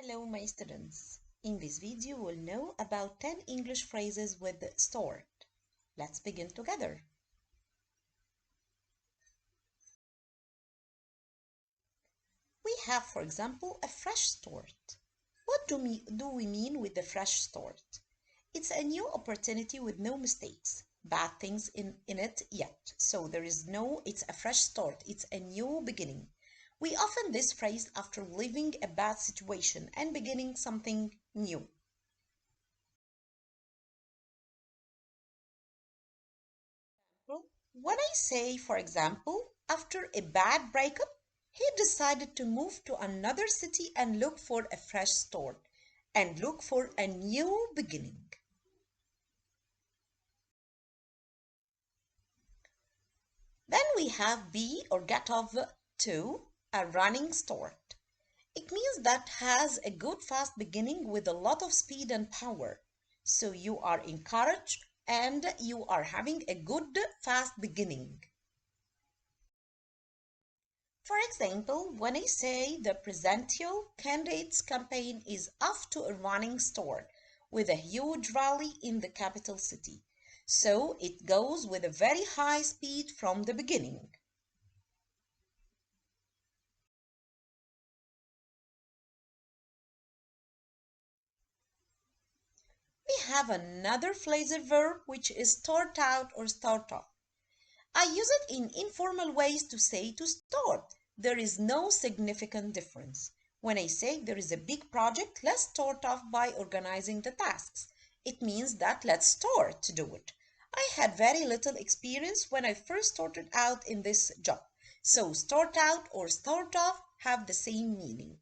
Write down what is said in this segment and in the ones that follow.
Hello, my students. In this video, we'll know about 10 English phrases with start. Let's begin together. We have, for example, a fresh start. What do we mean with the fresh start? It's a new opportunity with no mistakes, bad things in it yet. So it's a fresh start. It's a new beginning. We often this phrase after leaving a bad situation and beginning something new. When I say, for example, after a bad breakup, he decided to move to another city and look for a fresh start and look for a new beginning. Then we have be or get off to a running start. It means that has a good fast beginning with a lot of speed and power. So you are encouraged and you are having a good fast beginning. For example, when I say the presidential candidate's campaign is off to a running start with a huge rally in the capital city. So it goes with a very high speed from the beginning. We have another phrasal verb which is start out or start off. I use it in informal ways to say to start. There is no significant difference. When I say there is a big project, let's start off by organizing the tasks. It means that let's start to do it. I had very little experience when I first started out in this job. So start out or start off have the same meaning.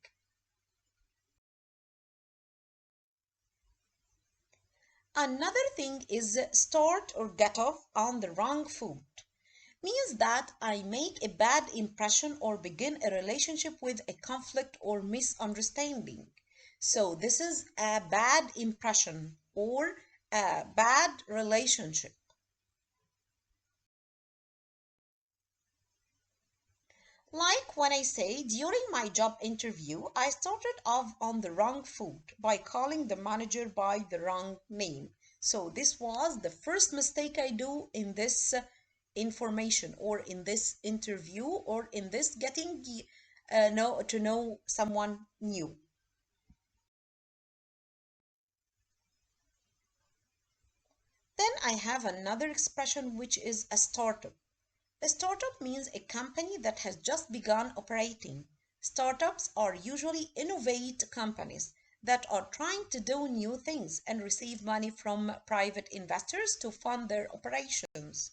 Another thing is start or get off on the wrong foot. Means that I make a bad impression or begin a relationship with a conflict or misunderstanding. So this is a bad impression or a bad relationship. Like when I say during my job interview, I started off on the wrong foot by calling the manager by the wrong name. So this was the first mistake I do in this information or in this interview or in this getting to know someone new. Then I have another expression which is a startup. A startup means a company that has just begun operating. Startups are usually innovate companies that are trying to do new things and receive money from private investors to fund their operations.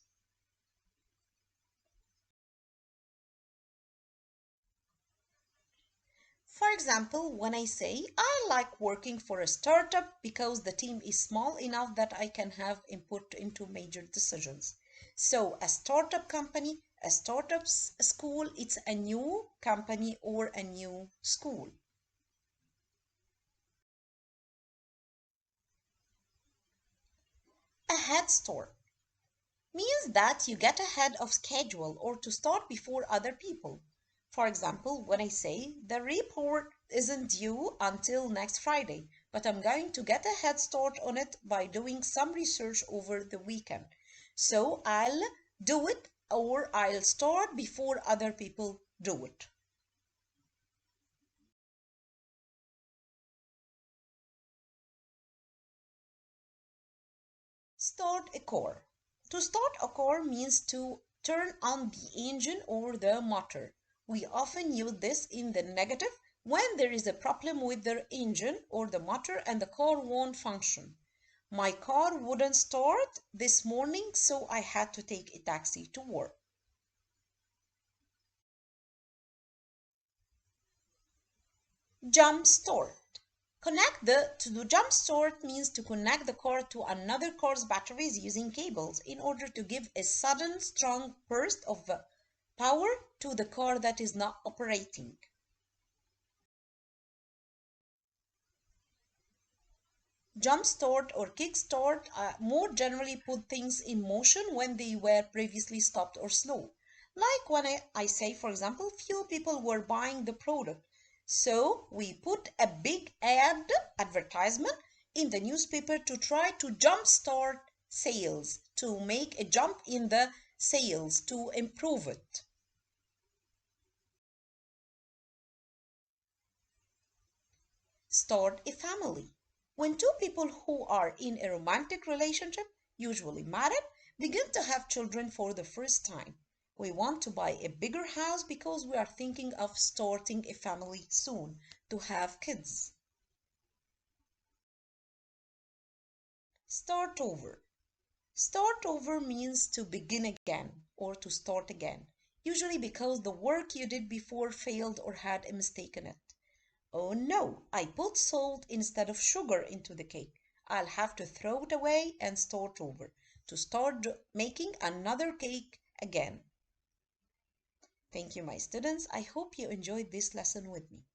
For example, when I say, I like working for a startup because the team is small enough that I can have input into major decisions. So a startup company, a school, it's a new company or a new school. A head start means that you get ahead of schedule or to start before other people. For example, when I say the report isn't due until next Friday, but I'm going to get a head start on it by doing some research over the weekend. So I'll do it or I'll start before other people do it. Start a car. To start a car means to turn on the engine or the motor. We often use this in the negative when there is a problem with the engine or the motor and the car won't function. My car wouldn't start this morning, so I had to take a taxi to work. Jump start. To do jump start means to connect the car to another car's batteries using cables in order to give a sudden strong burst of power to the car that is not operating. Jump start or kick start more generally put things in motion when they were previously stopped or slow. Like when I say, for example, few people were buying the product. So we put a big advertisement in the newspaper to try to jumpstart sales, to make a jump in the sales, to improve it. Start a family. When two people who are in a romantic relationship, usually married, begin to have children for the first time, we want to buy a bigger house because we are thinking of starting a family soon to have kids. Start over. Start over means to begin again or to start again, usually because the work you did before failed or had a mistake in it. Oh no, I put salt instead of sugar into the cake. I'll have to throw it away and start over to start making another cake again. Thank you, my students. I hope you enjoyed this lesson with me.